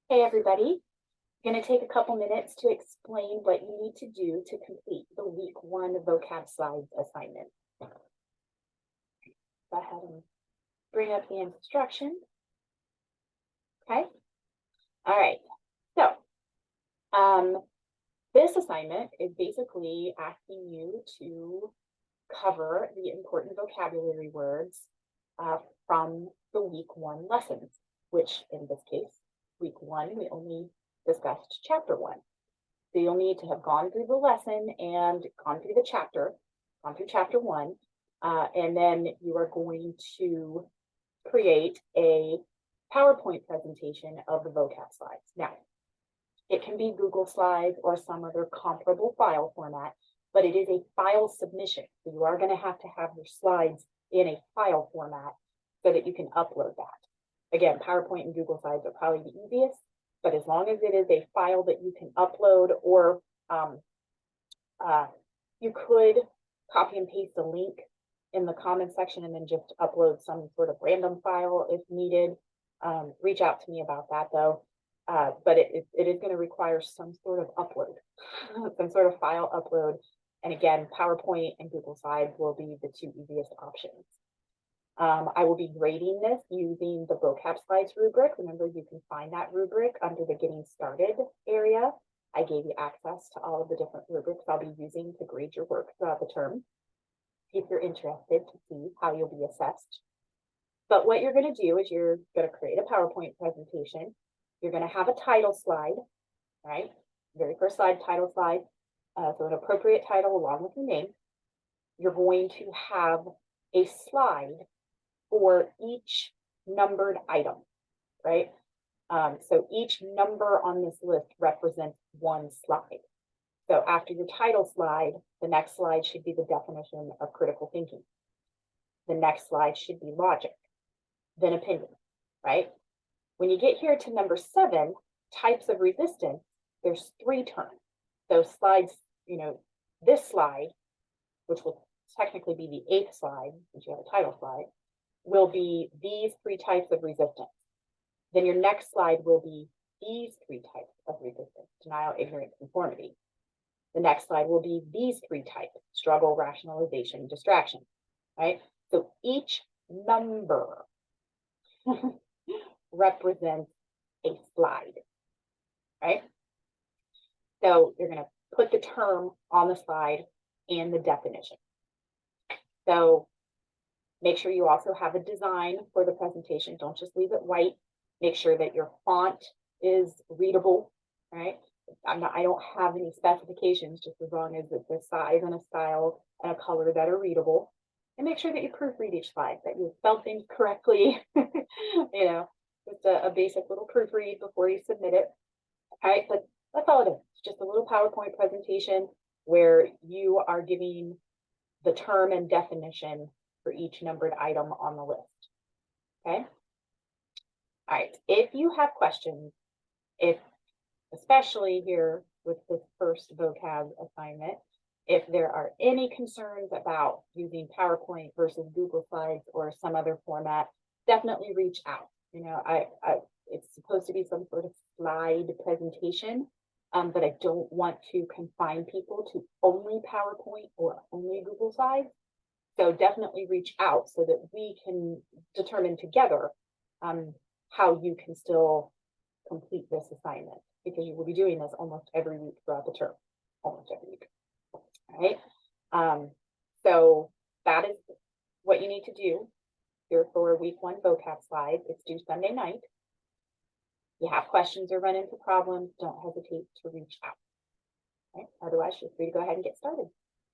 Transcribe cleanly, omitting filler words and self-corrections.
Hey everybody, I'm going to take a couple minutes to explain what you need to do to complete the week 1 vocab slides assignment. Go ahead and bring up the instructions. Okay. All right. So this assignment is basically asking you to cover the important vocabulary words from the week 1 lessons, which in this case, week 1, we only discussed chapter 1. So you'll need to have gone through the lesson and gone through the chapter, gone through chapter 1, and then you are going to create a PowerPoint presentation of the vocab slides. Now, it can be Google Slides or some other comparable file format, but it is a file submission. So you are going to have your slides in a file format so that you can upload that. Again, PowerPoint and Google Slides are probably the easiest, but as long as it is a file that you can upload, or you could copy and paste a link in the comment section and then just upload some sort of random file if needed. Reach out to me about that though. But it is going to require some sort of upload, some sort of file upload. And again, PowerPoint and Google Slides will be the two easiest options. I will be grading this using the vocab slides rubric. Remember, you can find that rubric under the getting started area. I gave you access to all of the different rubrics I'll be using to grade your work throughout the term, if you're interested to see how you'll be assessed. But what you're going to do is you're going to create a PowerPoint presentation. You're going to have a title slide, right? Very first slide, title slide. So an appropriate title along with your name. You're going to have a slide for each numbered item, right? So each number on this list represents one slide. So after your title slide, the next slide should be the definition of critical thinking. The next slide should be logic, then opinion, right? When you get here to number 7, types of resistance, there's 3 terms. Those slides, this slide, which will technically be the 8th slide, since you have a title slide, will be these 3 types of resistance. Then your next slide will be these 3 types of resistance: denial, ignorance, conformity. The next slide will be these 3 types: struggle, rationalization, distraction, right? So each number represents a slide, right? So you're going to put the term on the slide and the definition. So make sure you also have a design for the presentation. Don't just leave it white. Make sure that your font is readable, right? I don't have any specifications, just as long as it's a size and a style and a color that are readable. And make sure that you proofread each slide, that you spell things correctly, just a basic little proofread before you submit it. All right, but that's all it is. It's just a little PowerPoint presentation where you are giving the term and definition for each numbered item on the list. Okay. All right. If you have questions, especially here with this first vocab assignment, if there are any concerns about using PowerPoint versus Google Slides or some other format, definitely reach out. It's supposed to be some sort of slide presentation, but I don't want to confine people to only PowerPoint or only Google Slides. So definitely reach out so that we can determine together how you can still complete this assignment, because you will be doing this almost every week throughout the term, almost every week. All right. So that is what you need to do here for week 1 vocab slides. It's due Sunday night. If you have questions or run into problems, don't hesitate to reach out. Right? Otherwise, feel free to go ahead and get started.